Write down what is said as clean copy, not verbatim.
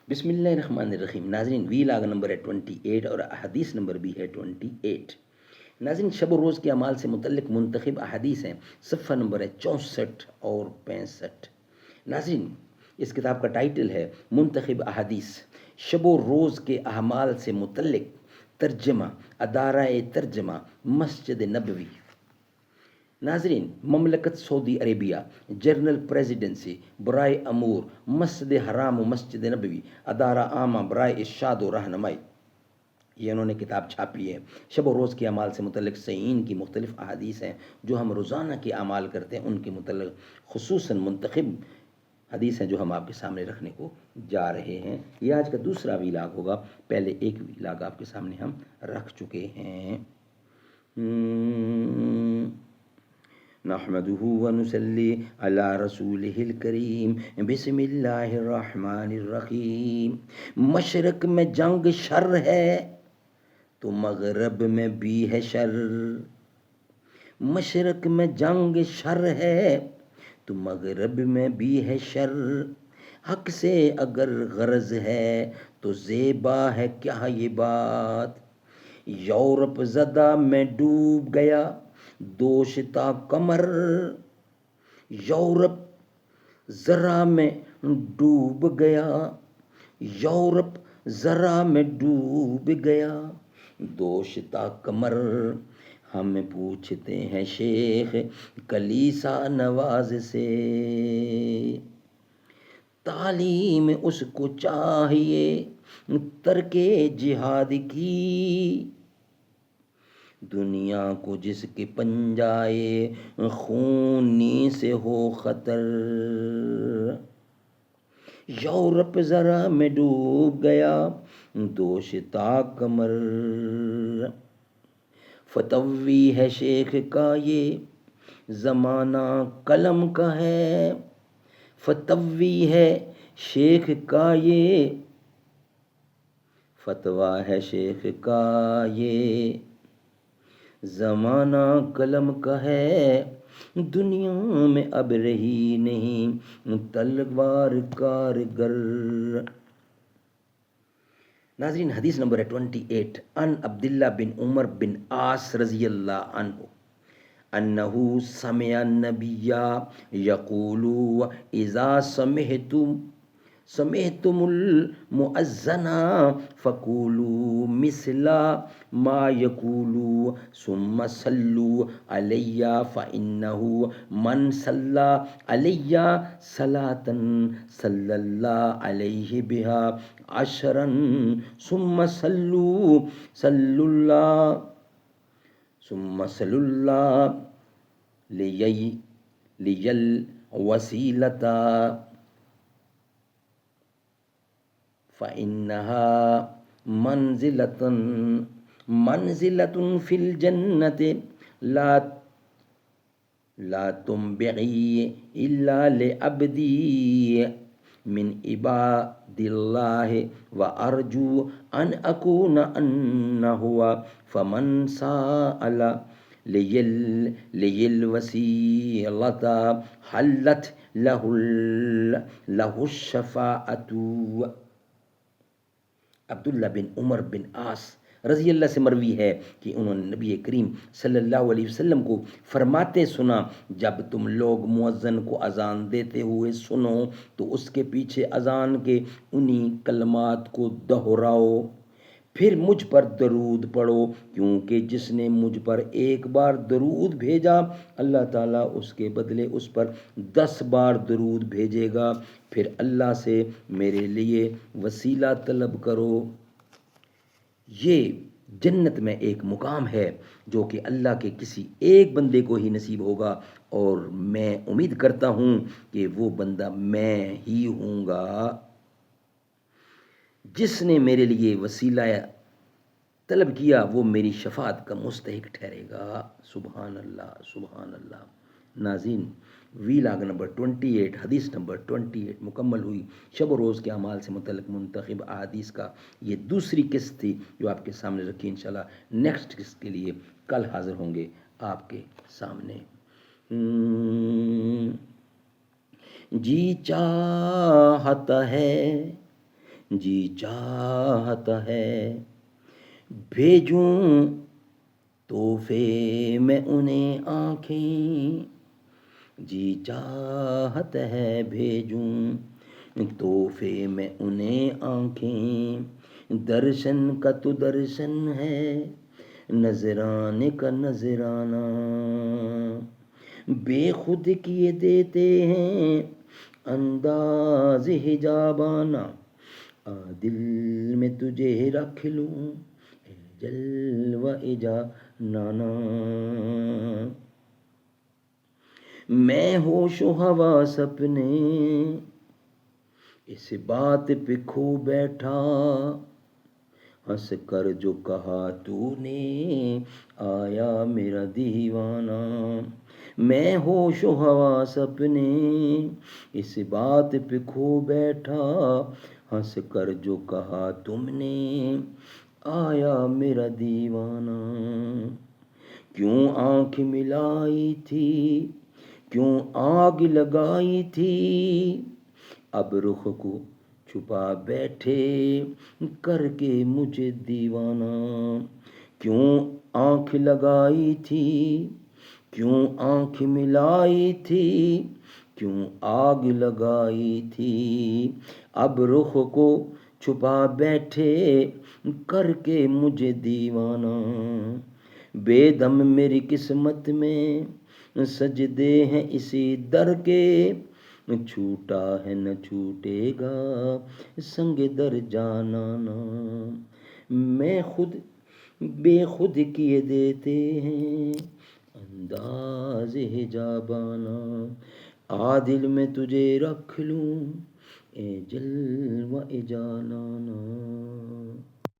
بسم اللہ الرحمن الرحیم۔ ناظرین، وی لاگ نمبر ہے 28 اور احادیث نمبر بھی ہے 28۔ ناظرین، شب و روز کے اعمال سے متعلق منتخب احادیث ہیں، صفحہ نمبر ہے 64 اور 65۔ ناظرین، اس کتاب کا ٹائٹل ہے منتخب احادیث، شب و روز کے اعمال سے متعلق ترجمہ، ادارہ ترجمہ مسجد نبوی۔ ناظرین، مملکت سعودی عربیہ، جنرل پریزیڈنسی برائے امور مسجد حرام و مسجد نبوی، ادارہ عامہ برائے ارشاد و رہنمائی، یہ انہوں نے کتاب چھاپی ہے۔ شب و روز کے اعمال سے متعلق صحیحین کی مختلف احادیث ہیں جو ہم روزانہ کے اعمال کرتے ہیں، ان کے متعلق خصوصاً منتخب حدیث ہیں جو ہم آپ کے سامنے رکھنے کو جا رہے ہیں۔ یہ آج کا دوسرا ویلاگ ہوگا، پہلے ایک ویلاگ آپ کے سامنے ہم رکھ چکے ہیں۔ نحمده ونصلي على رسوله الکریم، بسم اللہ الرحمن الرحیم۔ مشرق میں جنگ شر ہے تو مغرب میں بھی ہے شر، مشرق میں جنگ شر ہے تو مغرب میں بھی ہے شر، حق سے اگر غرض ہے تو زیبا ہے کیا یہ بات، یورپ زدہ میں ڈوب گیا دوشتا کمر، یورپ ذرا میں ڈوب گیا، یورپ ذرا میں ڈوب گیا دوشتا کمر، ہم پوچھتے ہیں شیخ کلیسا نواز سے، تعلیم اس کو چاہیے ترک جہاد کی، دنیا کو جس کے پنجائے خونی سے ہو خطر، یورپ ذرا میں ڈوب گیا دوشتا کمر، فتوی ہے شیخ کا یہ زمانہ قلم کا ہے، فتوی ہے شیخ کا یہ فتویٰ ہے شیخ کا یہ زمانہ قلم کا ہے، دنیا میں اب رہی نہیں تلوار کارگر۔ ناظرین، حدیث نمبر ہے 28، ان عبداللہ بن عمر بن عاص رضی اللہ عنہ انہو سمع النبی یقول اذا سمعتم المؤذن فقولوا مثل ما يقول ثم صلوا علی فإنه من صلی علی صلاة صلی اللہ علیہ بها عشرا ثم صلوا اللہ لیل وسیلتا فإنها منزلة في الجنة لا تنبغي إلا لعبدي من عباد الله وأرجو أن أكون أنا هو، فمن سأل لي الوسيلة حلت له الشفاعة۔ عبداللہ بن عمر بن عاص رضی اللہ سے مروی ہے کہ انہوں نے نبی کریم صلی اللہ علیہ وسلم کو فرماتے سنا، جب تم لوگ مؤذن کو اذان دیتے ہوئے سنو تو اس کے پیچھے اذان کے انہی کلمات کو دہراؤ، پھر مجھ پر درود پڑھو، کیونکہ جس نے مجھ پر ایک بار درود بھیجا اللہ تعالیٰ اس کے بدلے اس پر 10 بار درود بھیجے گا، پھر اللہ سے میرے لیے وسیلہ طلب کرو۔ یہ جنت میں ایک مقام ہے جو کہ اللہ کے کسی ایک بندے کو ہی نصیب ہوگا، اور میں امید کرتا ہوں کہ وہ بندہ میں ہی ہوں گا۔ جس نے میرے لیے وسیلہ طلب کیا وہ میری شفاعت کا مستحق ٹھہرے گا۔ سبحان اللہ، سبحان اللہ۔ ناظرین، ویلاگ نمبر 28، حدیث نمبر 28 مکمل ہوئی۔ شب و روز کے اعمال سے متعلق منتخب احادیث کا یہ دوسری قسط تھی جو آپ کے سامنے رکھی۔ انشاءاللہ نیکسٹ قسط کے لیے کل حاضر ہوں گے آپ کے سامنے۔ جی چاہتا ہے جی چاہتا ہے بھیجوں تحفے میں انہیں آنکھیں، جی چاہت ہے بھیجوں تحفے میں انہیں آنکھیں، درشن کا تو درشن ہے، نذرانے کا نذرانہ، بے خود کیے دیتے ہیں انداز حجابانہ، دل میں تجھے رکھ لوں اے جلوہ جا نانا، میں ہوش و حواس اپنے اس بات پہ کھو بیٹھا، ہنس کر جو کہا تو نے آیا میرا دیوانہ، میں ہوش و حواس اپنے اس بات پہ کھو بیٹھا، ہنس کر جو کہا تم نے آیا میرا دیوانہ، کیوں آنکھ ملائی تھی، کیوں آگ لگائی تھی، اب رخ کو چھپا بیٹھے کر کے مجھے دیوانہ، کیوں آنکھ لگائی تھی، کیوں آنکھ ملائی تھی، کیوں آگ لگائی تھی، اب رخ کو چھپا بیٹھے کر کے مجھے دیوانہ، بے دم میری قسمت میں سجدے ہیں اسی در کے، چھوٹا ہے نہ چھوٹے گا سنگ در جانانا، میں خود بے خود کیے دیتے ہیں انداز حجابانہ، دل میں تجھے رکھ لوں اے جلوہ جانانا۔